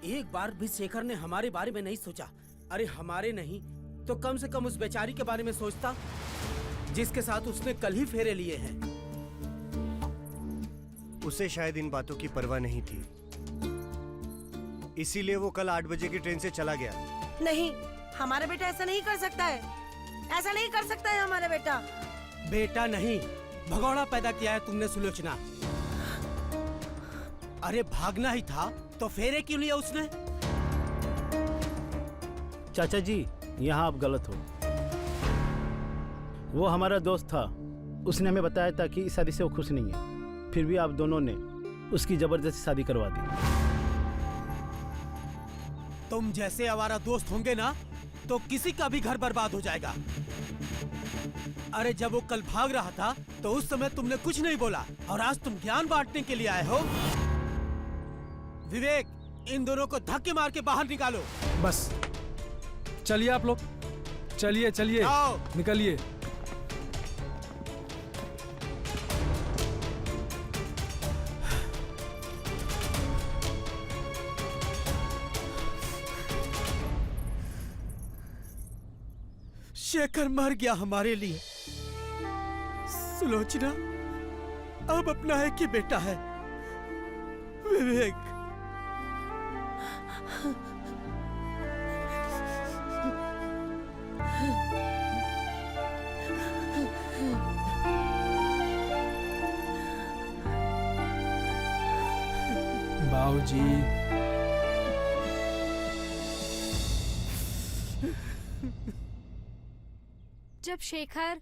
एक बार भी शेखर ने हमारे बारे में नहीं सोचा। अरे हमारे नहीं तो कम से कम उस बेचारी के बारे में सोचता जिसके साथ उसने कल ही फेरे लिए हैं। उसे शायद इन बातों की परवाह नहीं थी, इसीलिए वो कल 8 बजे की ट्रेन से चला गया। नहीं, हमारा बेटा ऐसा नहीं कर सकता है, ऐसा नहीं कर सकता है हमारा बेटा। बेटा नहीं, भगोड़ा पैदा किया है तुमने सुलोचना। अरे भागना ही था तो फेरे क्यों लिया उसने? चाचा जी, यहाँ आप गलत हो। वो हमारा दोस्त था, उसने हमें बताया था कि इस शादी से वो खुश नहीं है, फिर भी आप दोनों ने उसकी जबरदस्ती शादी करवा दी। तुम जैसे आवारा दोस्त होंगे ना तो किसी का भी घर बर्बाद हो जाएगा। अरे जब वो कल भाग रहा था तो उस समय तुमने कुछ नहीं बोला और आज तुम ज्ञान बांटने के लिए आए हो। विवेक, इन दोनों को धक्के मार के बाहर निकालो। बस चलिए आप लोग, चलिए चलिए निकलिए। शेखर मर गया हमारे लिए। सुलोचना अब अपना एक ही बेटा है, विवेक। बाबूजी, जब शेखर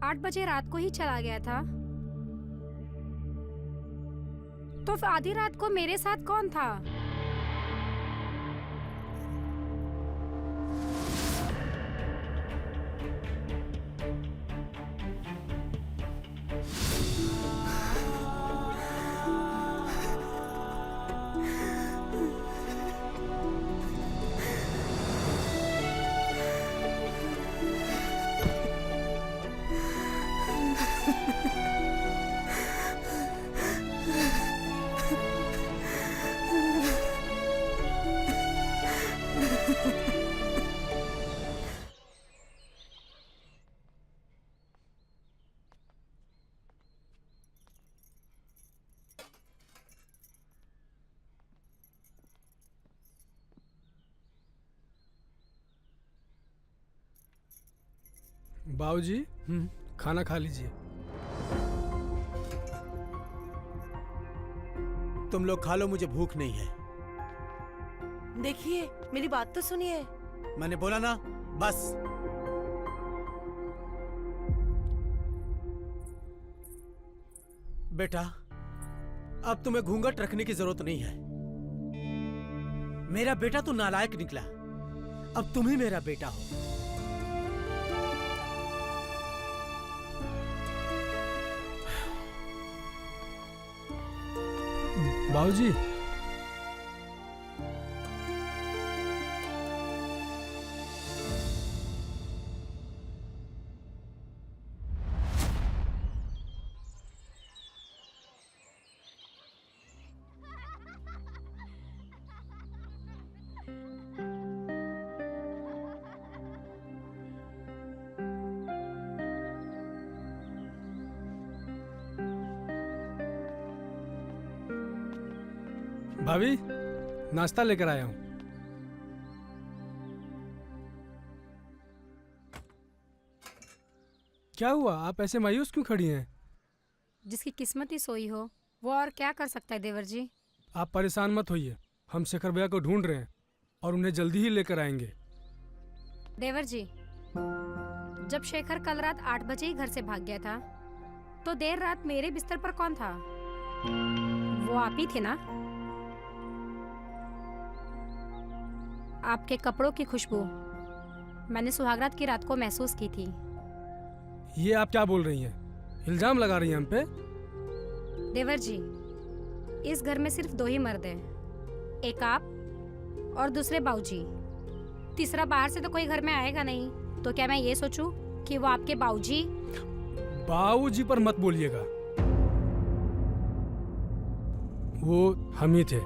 8 बजे रात को ही चला गया था तो फिर आधी रात को मेरे साथ कौन था? बाबूजी खाना खा लीजिए। तुम लोग खा लो, मुझे भूख नहीं है। देखिए, मेरी बात तो सुनिए। मैंने बोला ना, बस। बेटा, अब तुम्हें घूंघट रखने की जरूरत नहीं है। मेरा बेटा तो नालायक निकला, अब तुम ही मेरा बेटा हो। बाबूजी, भाभी नाश्ता लेकर आया हूँ। क्या हुआ, आप ऐसे मायूस क्यों खड़ी हैं? जिसकी किस्मत ही सोई हो वो और क्या कर सकता है देवर जी। आप परेशान मत होइए, हम शेखर भैया को ढूंढ रहे हैं और उन्हें जल्दी ही लेकर आएंगे। देवर जी, जब शेखर कल रात 8 बजे ही घर से भाग गया था तो देर रात मेरे बिस्तर पर कौन था? वो आप ही थे ना? आपके कपड़ों की खुशबू मैंने सुहागरात की रात को महसूस की थी। ये आप क्या बोल रही हैं? इल्जाम लगा रही हैं हम पे? देवर जी, इस घर में सिर्फ 2 ही मर्द हैं, एक आप और दूसरे बाऊजी। तीसरा बाहर से तो कोई घर में आएगा नहीं, तो क्या मैं ये सोचूं कि वो आपके बाऊजी? बाऊजी पर मत बोलिएगा, वो हम ही थे।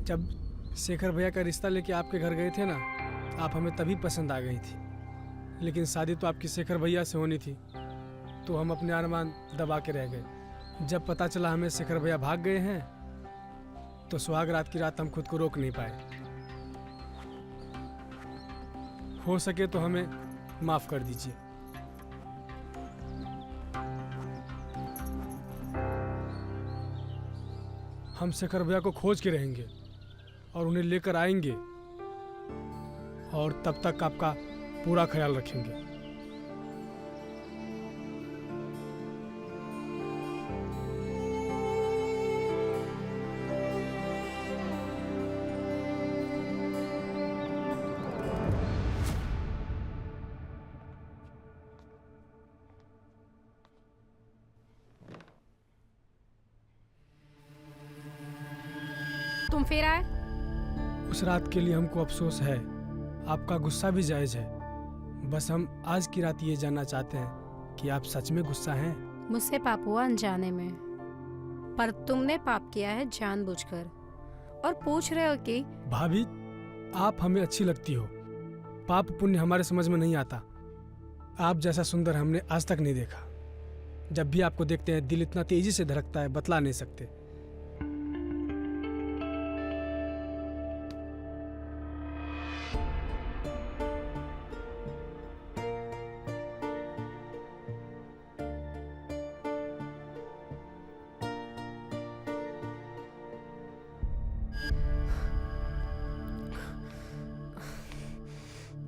जब शेखर भैया का रिश्ता लेके आपके घर गए थे ना, आप हमें तभी पसंद आ गई थी। लेकिन शादी तो आपकी शेखर भैया से होनी थी, तो हम अपने अरमान दबा के रह गए। जब पता चला हमें शेखर भैया भाग गए हैं, तो सुहाग रात की रात हम खुद को रोक नहीं पाए। हो सके तो हमें माफ कर दीजिए। हम शेखर भैया को खोज के रहेंगे और उन्हें लेकर आएंगे, और तब तक आपका पूरा ख्याल रखेंगे। तुम फिर आए? उस रात के लिए हमको अफसोस है, आपका गुस्सा भी जायज है। बस हम आज की रात ये जानना चाहते हैं कि आप सच में गुस्सा हैं। मुझसे पाप हुआ अनजाने में, पर तुमने पाप किया है जानबूझकर, और पूछ रहे हो कि? भाभी, आप हमें अच्छी लगती हो, पाप पुण्य हमारे समझ में नहीं आता। आप जैसा सुंदर हमने आज तक नहीं देखा। जब भी आपको देखते हैं दिल इतना तेजी से धड़कता है, बतला नहीं सकते।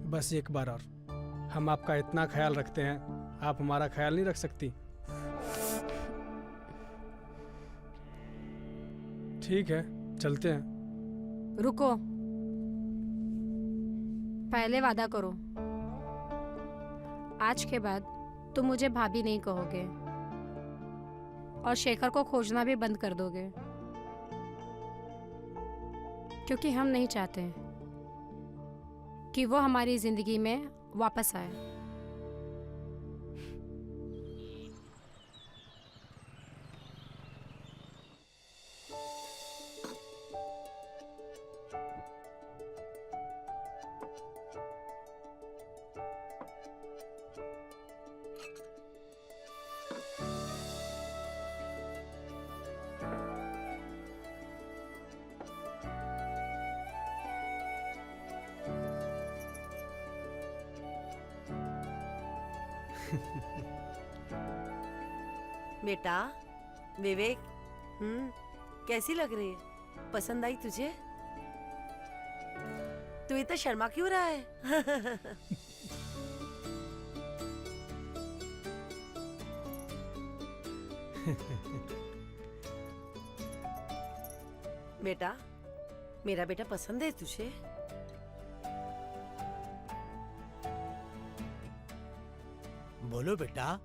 बस एक बार और, हम आपका इतना ख्याल रखते हैं, आप हमारा ख्याल नहीं रख सकती? ठीक है, चलते हैं। रुको, पहले वादा करो, आज के बाद तुम मुझे भाभी नहीं कहोगे और शेखर को खोजना भी बंद कर दोगे, क्योंकि हम नहीं चाहते कि वो हमारी जिंदगी में वापस आए। बेटा विवेक, कैसी लग रही है? पसंद आई तुझे? तू इतना शर्मा क्यों रहा है? बेटा, मेरा बेटा पसंद है तुझे? बोलो बेटा।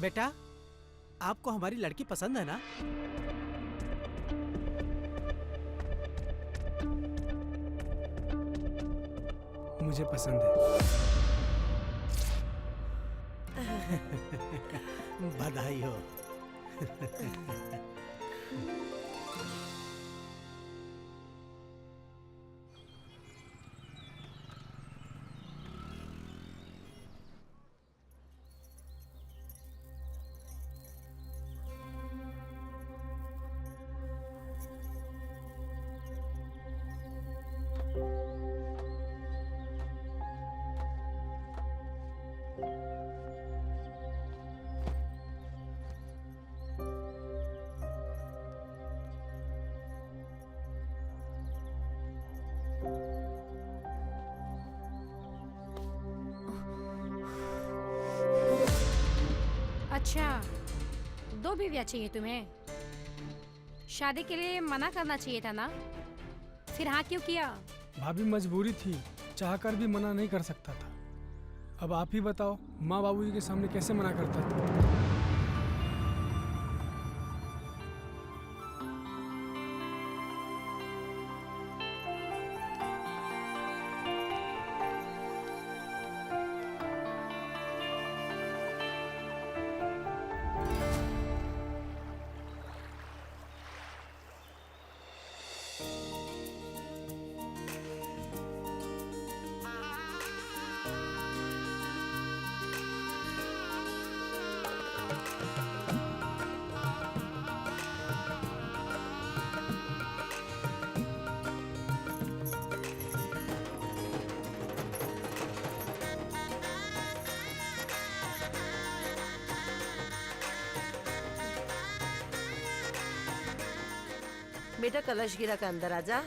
बेटा, आपको हमारी लड़की पसंद है ना? मुझे पसंद है। बधाई हो। अच्छा, 2 बीवियाँ चाहिए तुम्हें? शादी के लिए मना करना चाहिए था ना, फिर हाँ क्यों किया? भाभी मजबूरी थी, चाहकर भी मना नहीं कर सकता था। अब आप ही बताओ, माँ बाबूजी के सामने कैसे मना करता था? बेटा कलश गिरा का अंदर आजा।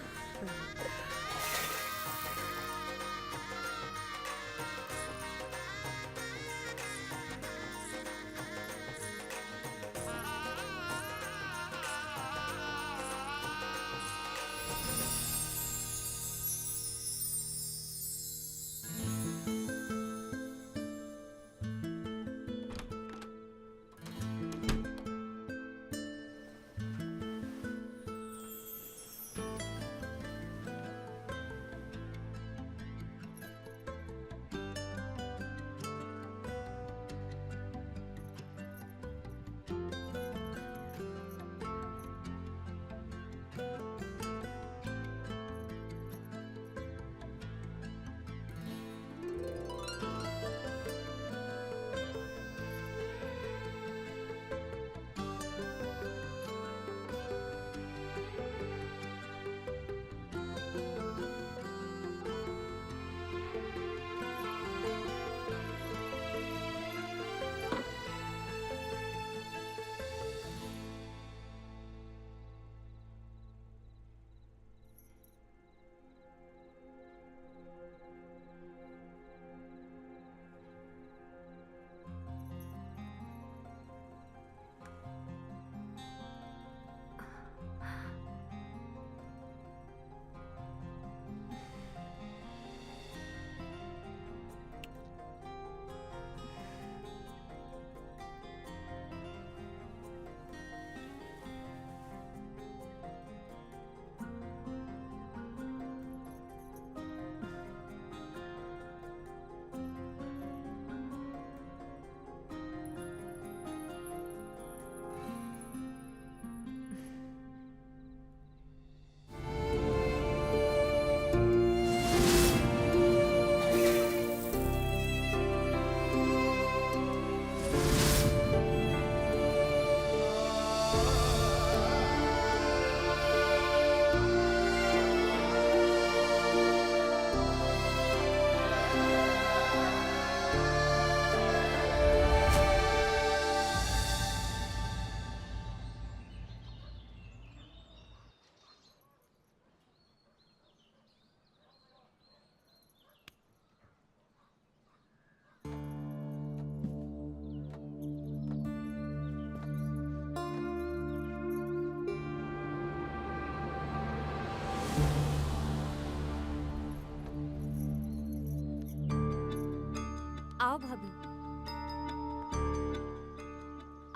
भाभी,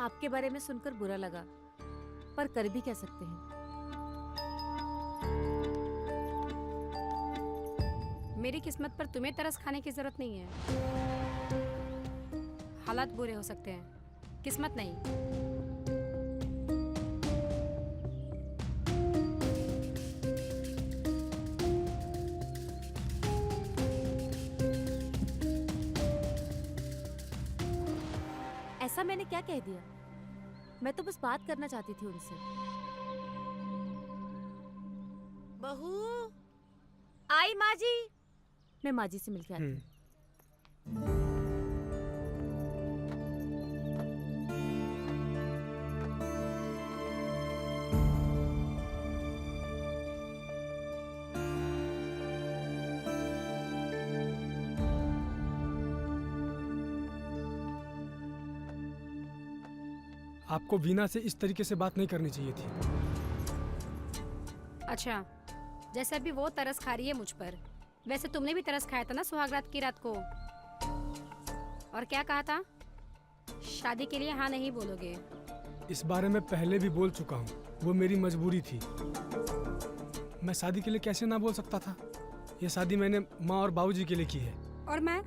आपके बारे में सुनकर बुरा लगा, पर कर भी क्या सकते हैं। मेरी किस्मत पर तुम्हें तरस खाने की जरूरत नहीं है। हालात बुरे हो सकते हैं, किस्मत नहीं। ऐसा मैंने क्या कह दिया? मैं तो बस बात करना चाहती थी उनसे। बहू, आई माँ जी। मैं माँ जी से मिलके आती हूँ। आपको वीना से इस तरीके से बात नहीं करनी चाहिए थी। अच्छा, जैसे अभी वो तरस खा रही है मुझ पर, वैसे तुमने भी तरस खाया था ना सुहागरात की रात को। और क्या कहा था? शादी के लिए हाँ नहीं बोलोगे। इस बारे में पहले भी बोल चुका हूँ, वो मेरी मजबूरी थी। मैं शादी के लिए कैसे ना बोल सकता था? ये शादी मैंने माँ और बाबूजी के लिए की है। और मैं,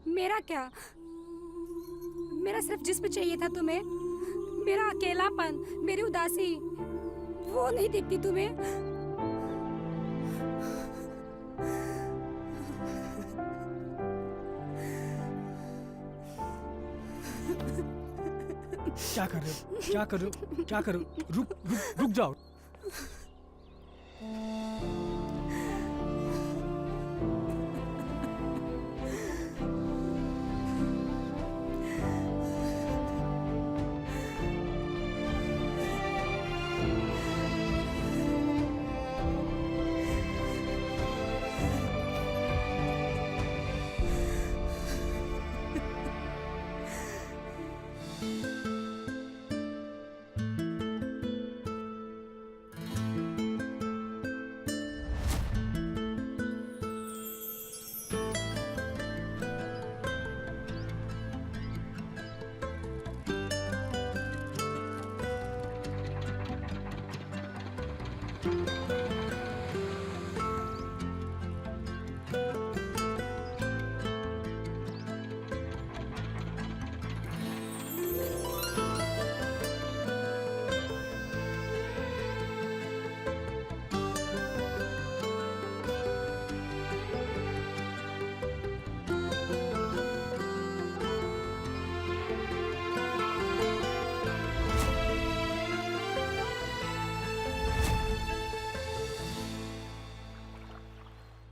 मेरा क्या? मेरा सिर्फ जिस्म चाहिए था तुम्हें, मेरा अकेलापन, मेरी उदासी, वो नहीं दिखती तुम्हें? क्या कर रहे हो? क्या कर रहे हो? क्या कर रहे हो? रुक रुक रुक जाओ।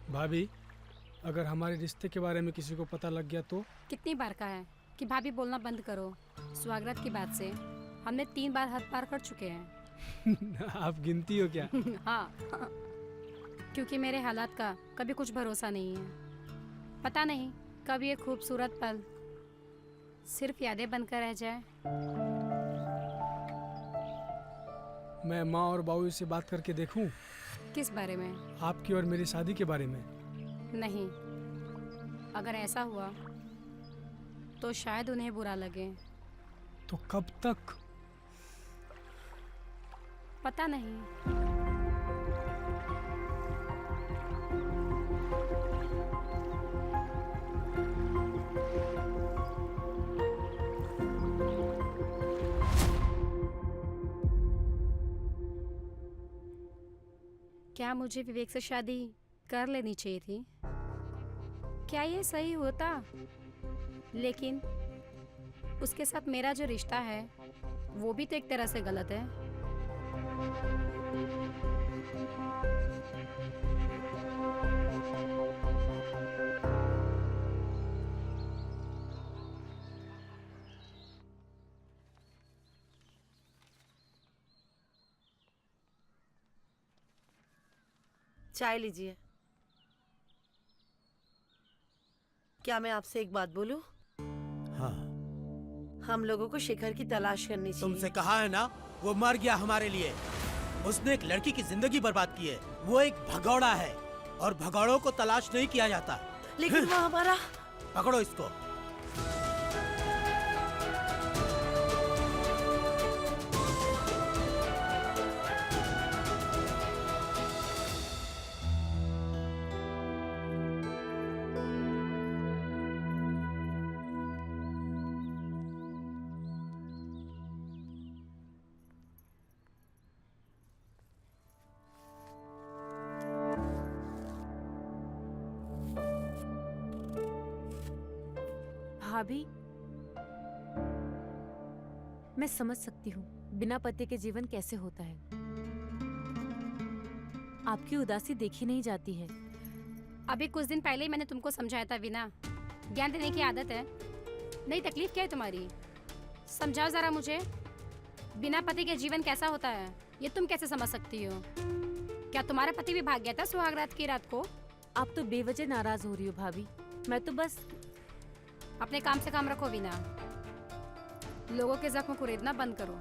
भाभी, अगर हमारे रिश्ते के बारे में किसी को पता लग गया तो? कितनी बार कहा है कि भाभी बोलना बंद करो। सुहागरात की बात से हमने 3 बार हद पार कर चुके हैं। आप गिनती हो क्या? हाँ, क्योंकि मेरे हालात का कभी कुछ भरोसा नहीं है। पता नहीं कब ये खूबसूरत पल सिर्फ यादें बनकर रह जाए। मैं माँ और बाबू से बात करके देखूं? किस बारे में? आपकी और मेरी शादी के बारे में। नहीं, अगर ऐसा हुआ तो शायद उन्हें बुरा लगे। तो कब तक? पता नहीं। क्या मुझे विवेक से शादी कर लेनी चाहिए थी? क्या ये सही होता? लेकिन उसके साथ मेरा जो रिश्ता है वो भी तो एक तरह से गलत है। चाय लीजिए। क्या मैं आपसे एक बात बोलूं? हाँ, हम लोगों को शिखर की तलाश करनी चाहिए। तुमसे कहा है ना, वो मर गया हमारे लिए। उसने एक लड़की की जिंदगी बर्बाद की है। वो एक भगौड़ा है और भगौड़ों को तलाश नहीं किया जाता। लेकिन वो हमारा। पकड़ो इसको। भाभी, मैं समझ सकती हूँ बिना पति के जीवन कैसे होता है। आपकी उदासी देखी नहीं जाती है। अभी कुछ दिन पहले ही मैंने तुमको समझाया था वीना, ज्ञान देने की आदत है। नई तकलीफ क्या है तुम्हारी? समझाओ जरा मुझे, बिना पति के जीवन कैसा होता है ये तुम कैसे समझ सकती हो? क्या तुम्हारा पति भी भाग गया था सुहाग रात की रात को? आप तो बेवजह नाराज हो रही हो भाभी। मैं तो बस अपने काम से काम रखो वीना, लोगों के जख्म कुरेदना बंद करो।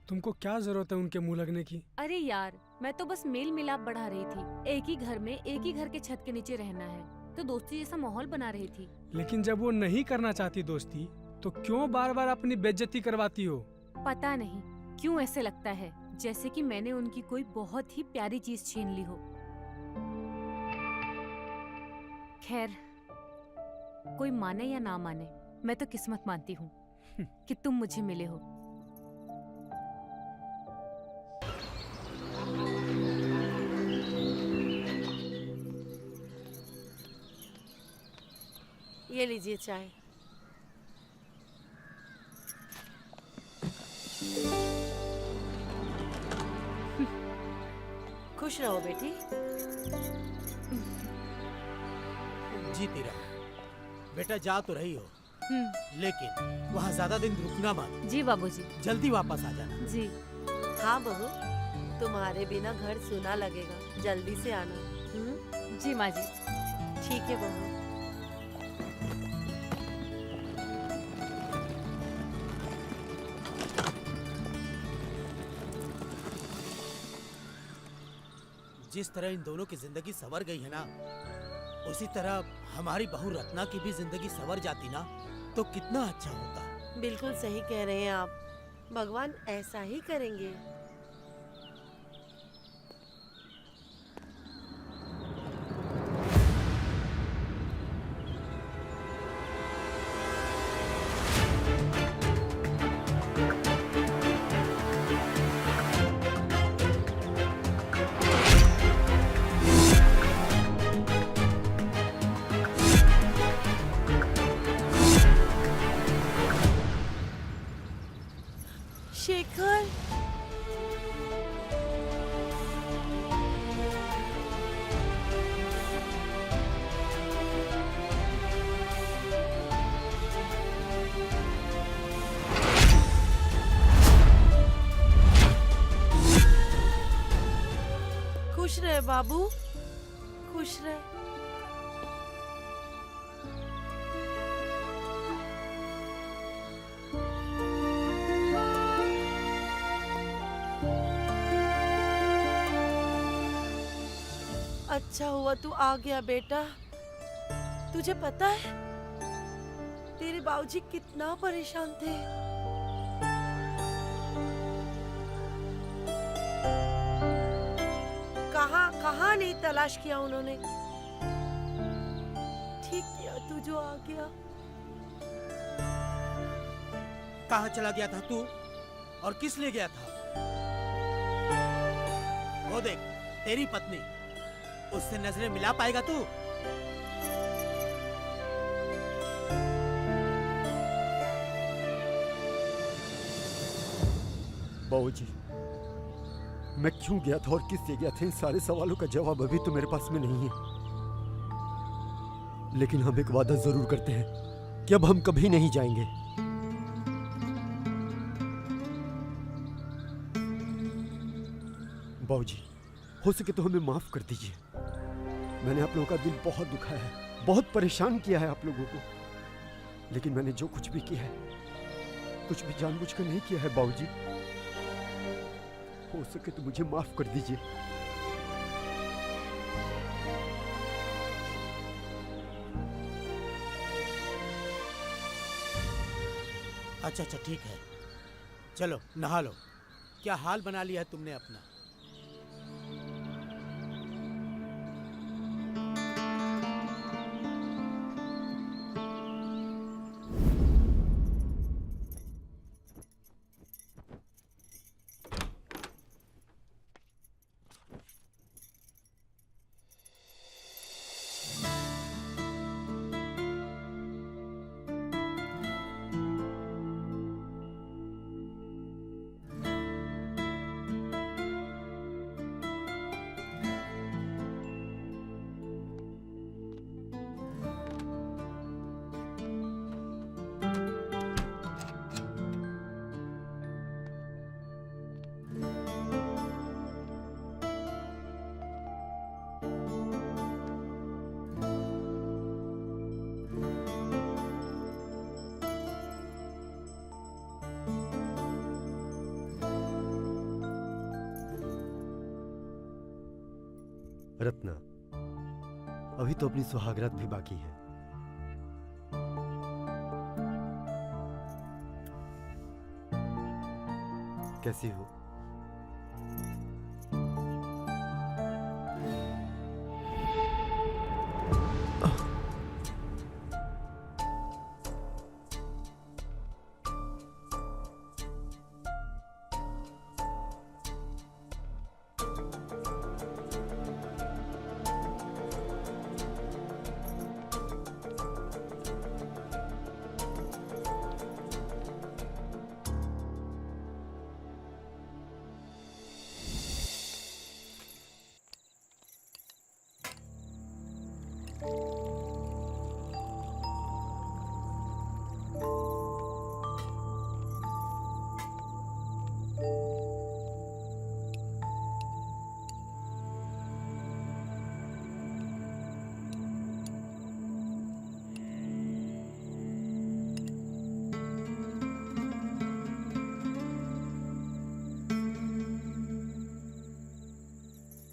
तुमको क्या जरूरत है उनके मुंह लगने की? अरे यार, मैं तो बस मेल मिलाप बढ़ा रही थी। एक ही घर में एक ही घर के छत के नीचे रहना है तो दोस्ती जैसा माहौल बना रही थी। लेकिन जब वो नहीं करना चाहती दोस्ती तो क्यों बार बार अपनी बेइज्जती करवाती हो? पता नहीं क्यों ऐसे लगता है जैसे कि मैंने उनकी कोई बहुत ही प्यारी चीज छीन ली हो। खैर, कोई माने या ना माने, मैं तो किस्मत मानती हूँ कि तुम मुझे मिले हो। ये लीजिए चाय। खुश रहो बेटी। जीती रहो। बेटा जा तो रही हो, लेकिन वहाँ ज्यादा दिन रुकना मत, जी बाबूजी। जल्दी वापस आ जाना। जी हाँ बहू, तुम्हारे बिना घर सूना लगेगा, जल्दी से आना। जी माँ जी। ठीक है बहू। जिस तरह इन दोनों की जिंदगी संवर गई है ना, उसी तरह हमारी बहू रत्ना की भी जिंदगी संवर जाती ना तो कितना अच्छा होता। बिल्कुल सही कह रहे हैं आप, भगवान ऐसा ही करेंगे। शेखर, खुश रहे बाबू, खुश रहे। अच्छा हुआ तू आ गया बेटा। तुझे पता है तेरे बाबूजी कितना परेशान थे। कहाँ कहाँ नहीं तलाश किया उन्होंने। ठीक किया तू जो आ गया। कहाँ चला गया था तू और किस लिए गया था? वो देख तेरी पत्नी, उससे नजरें मिला पाएगा तू? बाबूजी, मैं क्यों गया था और किस लिए गया था, इन सारे सवालों का जवाब अभी तो मेरे पास में नहीं है। लेकिन हम एक वादा जरूर करते हैं कि अब हम कभी नहीं जाएंगे। बाबूजी, हो सके तो हमें माफ कर दीजिए। मैंने आप लोगों का दिल बहुत दुखाया है, बहुत परेशान किया है आप लोगों को। लेकिन मैंने जो कुछ भी किया है, कुछ भी जानबूझकर नहीं किया है बाबूजी। हो सके तो मुझे माफ कर दीजिए। अच्छा अच्छा ठीक है, चलो नहा लो। क्या हाल बना लिया है तुमने अपना। रत्ना, अभी तो अपनी सुहागरात भी बाकी है। कैसी हो?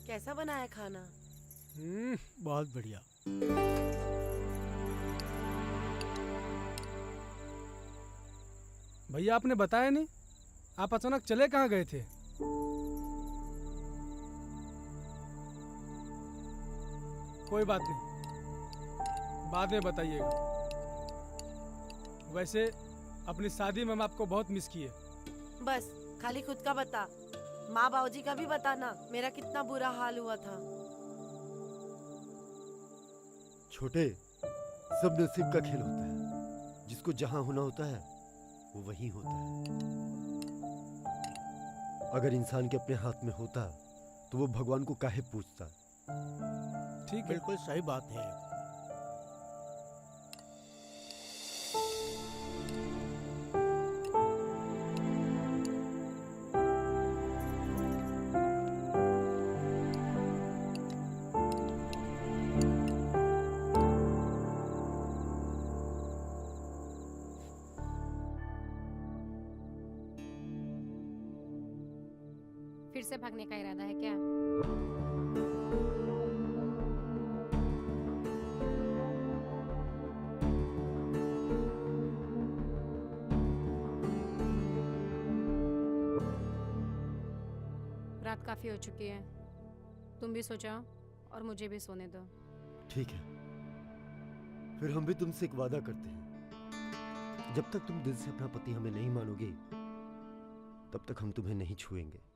कैसा बना है खाना? बहुत बढ़िया। भैया आपने बताया नहीं, आप अचानक चले कहाँ गए थे? कोई बात नहीं, बाद में बताइएगा। वैसे अपनी शादी में हम आपको बहुत मिस किए। बस खाली खुद का बता, माँ बाबूजी का भी बताना मेरा कितना बुरा हाल हुआ था। छोटे, सब नसीब का खेल होता है। जिसको जहां होना होता है वो वहीं होता है। अगर इंसान के अपने हाथ में होता तो वो भगवान को काहे पूछता। ठीक है, बिल्कुल सही बात है। फिर से भागने का इरादा है क्या? रात काफी हो चुकी है, तुम भी सो जाओ और मुझे भी सोने दो। ठीक है, फिर हम भी तुमसे एक वादा करते हैं। जब तक तुम दिल से अपना पति हमें नहीं मानोगे तब तक हम तुम्हें नहीं छुएंगे।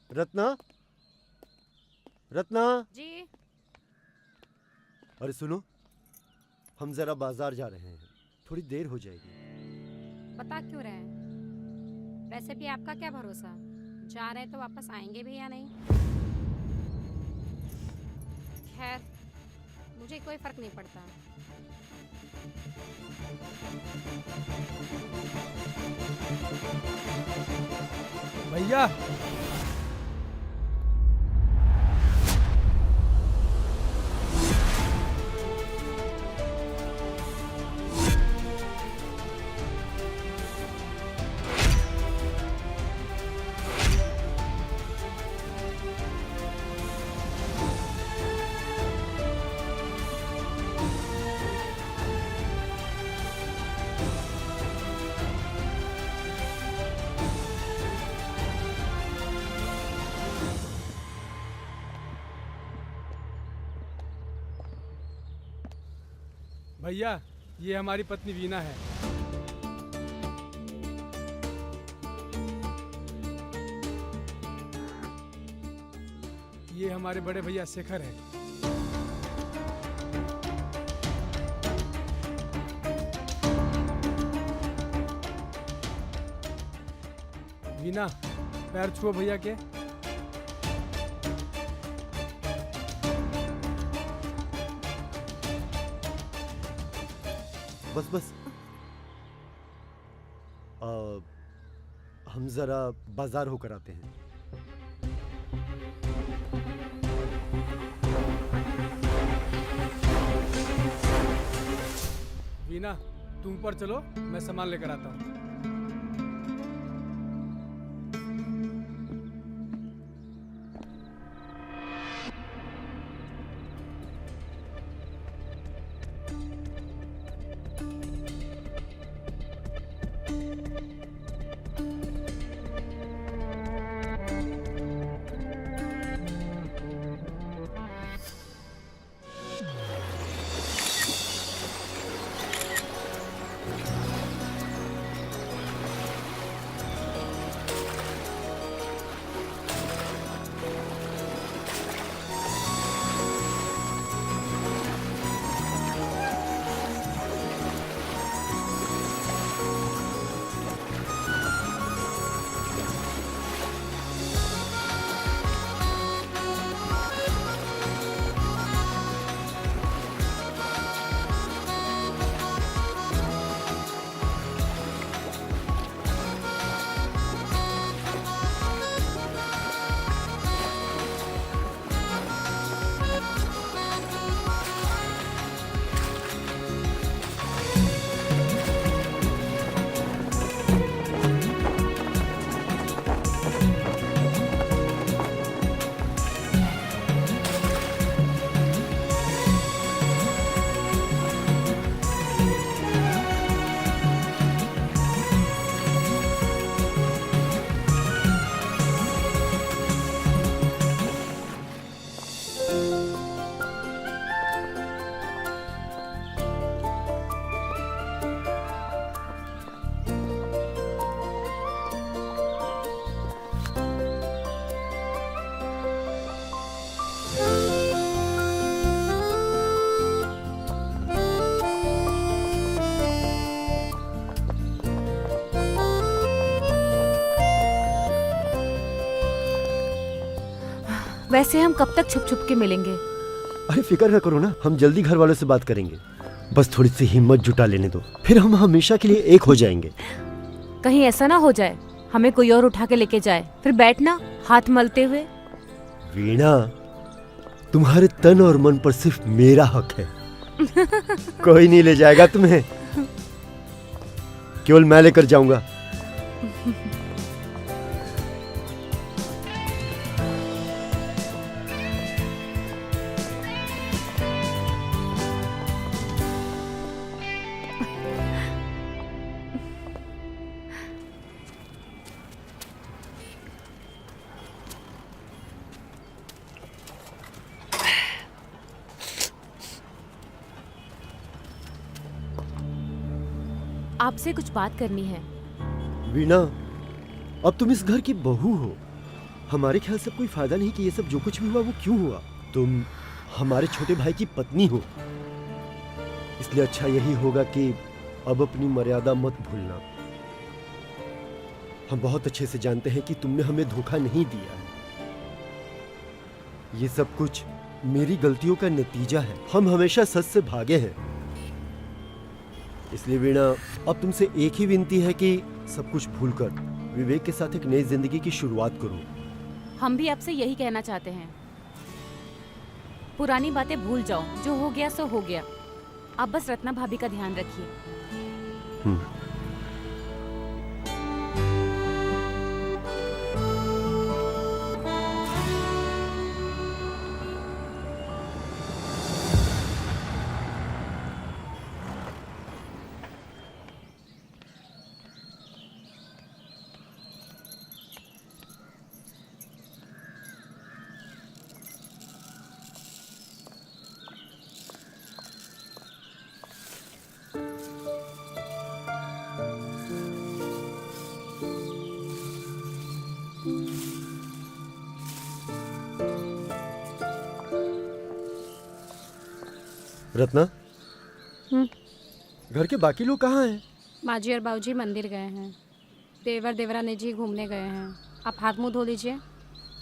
रत्ना, रत्ना, जी? अरे सुनो, हम जरा बाजार जा रहे हैं, थोड़ी देर हो जाएगी। बता क्यों रहे हैं? वैसे भी आपका क्या भरोसा, जा रहे तो वापस आएंगे भी या नहीं। खैर, मुझे कोई फर्क नहीं पड़ता। भैया भैया, ये हमारी पत्नी वीना है। ये हमारे बड़े भैया शेखर हैं। वीना, पैर छुओ भैया के। बस बस। हम जरा बाजार होकर आते हैं। वीना, तुम ऊपर चलो, मैं सामान लेकर आता हूँ। वैसे हम कब तक छुप छुप के मिलेंगे? अरे फिक्र ना करो ना, हम जल्दी घर वालों से बात करेंगे। बस थोड़ी सी हिम्मत जुटा लेने दो, फिर हम हमेशा के लिए एक हो जाएंगे। कहीं ऐसा ना हो जाए हमें कोई और उठा के लेके जाए, फिर बैठना हाथ मलते हुए। वीणा, तुम्हारे तन और मन पर सिर्फ मेरा हक है। कोई नहीं ले जाएगा तुम्हें, केवल मैं लेकर जाऊंगा। आपसे कुछ बात करनी है। वीणा, अब तुम इस घर की बहू हो। हमारे ख्याल से कोई फायदा नहीं कि ये सब जो कुछ भी हुआ वो क्यों हुआ। तुम हमारे छोटे भाई की पत्नी हो, इसलिए अच्छा यही होगा कि अब अपनी मर्यादा मत भूलना। हम बहुत अच्छे से जानते हैं कि तुमने हमें धोखा नहीं दिया है। ये सब कुछ मेरी गलतियों का नतीजा है। हम हमेशा सच से भागे हैं। इसलिए वीणा, अब तुमसे एक ही विनती है कि सब कुछ भूलकर विवेक के साथ एक नई जिंदगी की शुरुआत करो। हम भी आपसे यही कहना चाहते हैं। पुरानी बातें भूल जाओ, जो हो गया सो हो गया। आप बस रत्ना भाभी का ध्यान रखिए। रत्ना, घर के बाकी लोग कहाँ हैं? माँ जी और बाबूजी मंदिर गए हैं। देवर देवरानी जी घूमने गए हैं। आप हाथ मुंह धो लीजिए,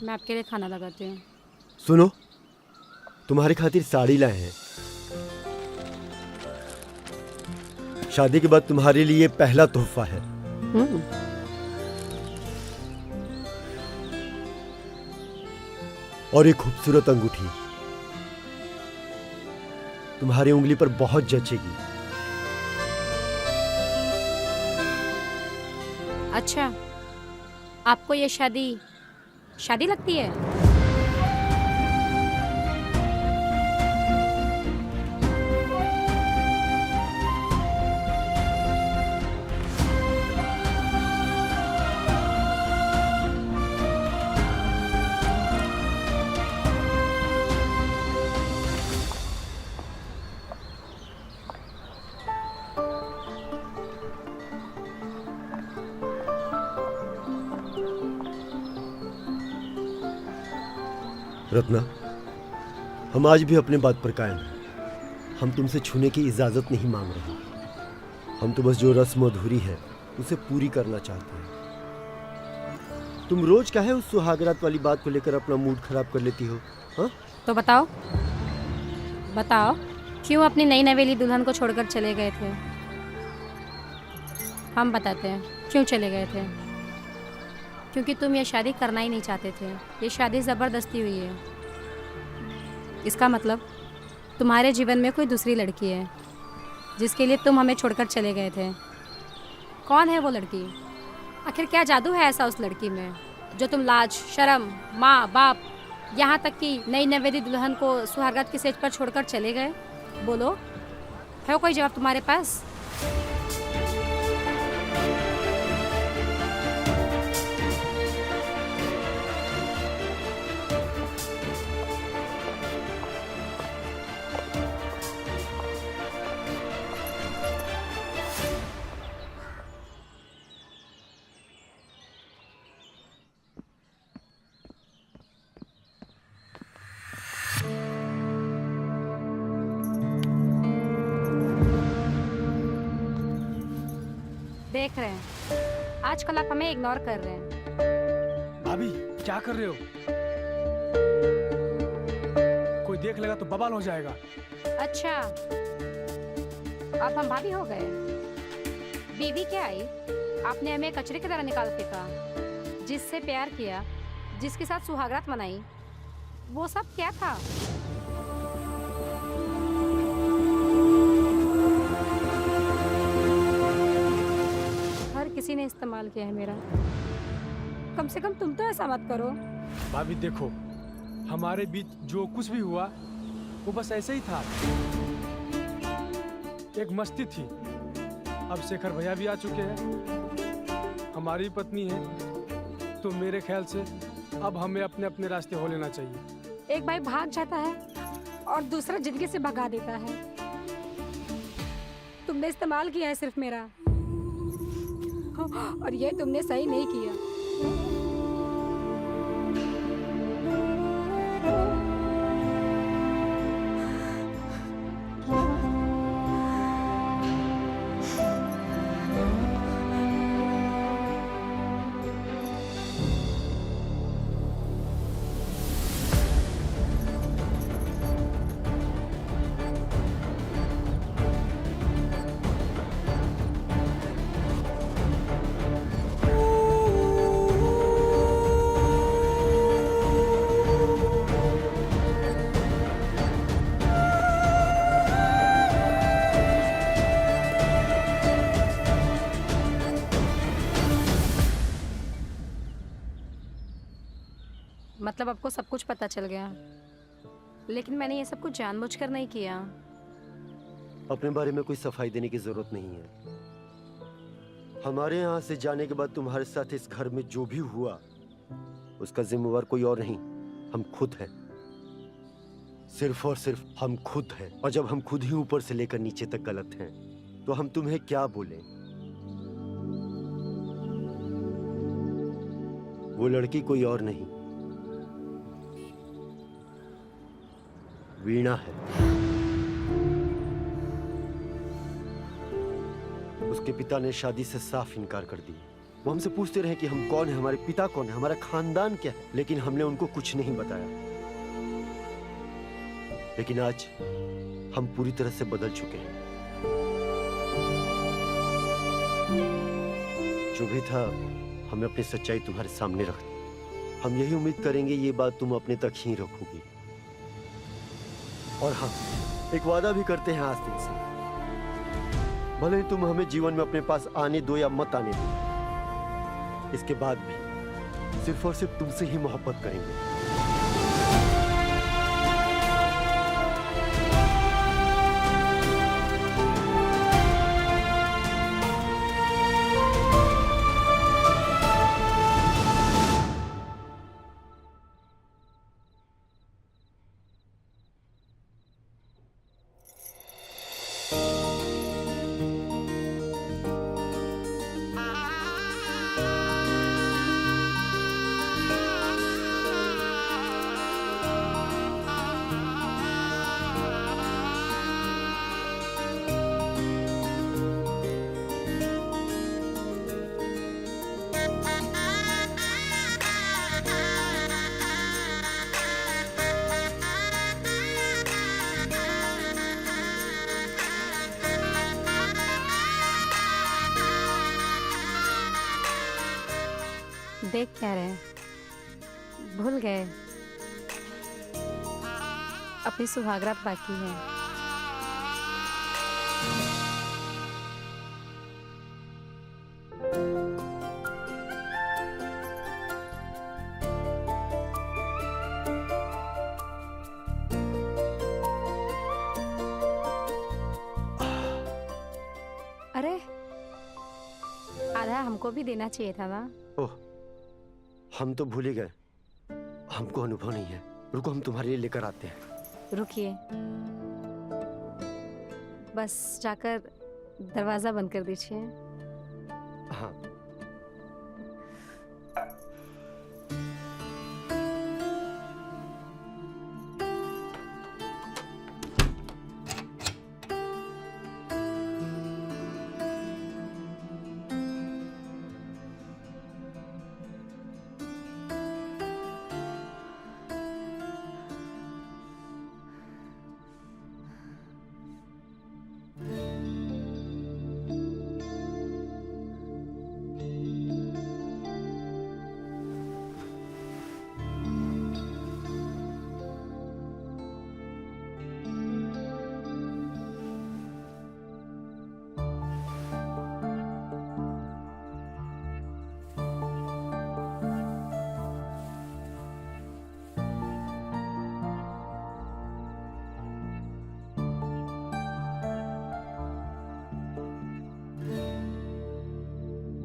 मैं आपके लिए खाना लगाती हूँ। सुनो, तुम्हारी खातिर साड़ी लाए हैं। शादी के बाद तुम्हारे लिए पहला तोहफा है। और एक खूबसूरत अंगूठी तुम्हारी उंगली पर बहुत जचेगी। अच्छा, आपको ये शादी लगती है? रत्ना, हम आज भी अपने बात पर कायम हैं। हम तुमसे छूने की इजाजत नहीं मांग रहे। हम तो बस जो रस्म अधूरी है उसे पूरी करना चाहते हैं। तुम रोज क्या है उस सुहागरात वाली बात को लेकर अपना मूड खराब कर लेती हो? हाँ? तो बताओ क्यों अपनी नई नवेली दुल्हन को छोड़कर चले गए थे? हम बताते हैं क्यों चले गए थे। क्योंकि तुम ये शादी करना ही नहीं चाहते थे। ये शादी ज़बरदस्ती हुई है। इसका मतलब तुम्हारे जीवन में कोई दूसरी लड़की है जिसके लिए तुम हमें छोड़कर चले गए थे। कौन है वो लड़की? आखिर क्या जादू है ऐसा उस लड़की में जो तुम लाज, शर्म, माँ बाप, यहाँ तक कि नई नवेली दुल्हन को सुहागरात की सेज पर छोड़कर चले गए? बोलो, है कोई जवाब तुम्हारे पास? देख रहे हैं आजकल आप हमें इग्नोर कर रहे हैं। भाभी क्या कर रहे हो? कोई देख लेगा तो बवाल हो जाएगा। अच्छा, अब हम भाभी हो गए? बीवी क्या आई? आपने हमें कचरे की तरह निकाल फेंका। जिससे प्यार किया, जिसके साथ सुहागरात मनाई, वो सब क्या था? किसी ने इस्तेमाल किया है मेरा। कम से कम तुम तो ऐसा मत करो। भाभी देखो, हमारे बीच जो कुछ भी हुआ वो बस ऐसे ही था, एक मस्ती थी। अब शेखर भैया भी आ चुके हैं, हमारी पत्नी है, तो मेरे ख्याल से अब हमें अपने अपने रास्ते हो लेना चाहिए। एक भाई भाग जाता है और दूसरा जिंदगी से भगा देता है। तुमने इस्तेमाल किया है सिर्फ मेरा, और ये तुमने सही नहीं किया। मतलब आपको सब कुछ पता चल गया, लेकिन मैंने ये सब कुछ जानबूझकर नहीं किया। अपने बारे में कोई सफाई देने की जरूरत नहीं है। हमारे यहाँ से जाने के बाद तुम्हारे साथ इस घर में जो भी हुआ उसका जिम्मेवार कोई और नहीं, हम खुद हैं। सिर्फ और सिर्फ हम खुद हैं। और जब हम खुद ही ऊपर से लेकर नीचे तक गलत हैं तो हम तुम्हें क्या बोलें? वो लड़की कोई और नहीं, वीणा है। उसके पिता ने शादी से साफ इनकार कर दिया। वो हमसे पूछते रहे कि हम कौन है, हमारे पिता कौन है, हमारा खानदान क्या है, लेकिन हमने उनको कुछ नहीं बताया। लेकिन आज हम पूरी तरह से बदल चुके हैं। जो भी था हमें अपनी सच्चाई तुम्हारे सामने रख दी। हम यही उम्मीद करेंगे ये बात तुम अपने तक ही रखोगी। और हाँ, एक वादा भी करते हैं आज तुमसे, भले ही तुम हमें जीवन में अपने पास आने दो या मत आने दो, इसके बाद भी सिर्फ और सिर्फ तुमसे ही मोहब्बत करेंगे। देख क्या रहे, भूल गए अपनी सुहागरात बाकी है। अरे आधा हमको भी देना चाहिए था ना। ओह, हम तो भूल ही गए, हमको अनुभव नहीं है। रुको, हम तुम्हारे लिए लेकर आते हैं। रुकिए, बस जाकर दरवाजा बंद कर दीजिए। हाँ।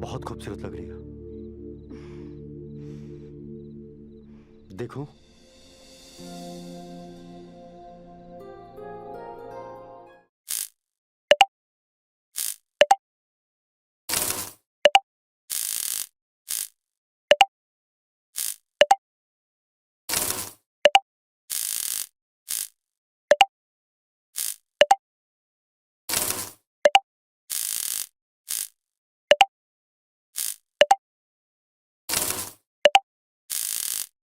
बहुत खूबसूरत लग रही हो। देखो,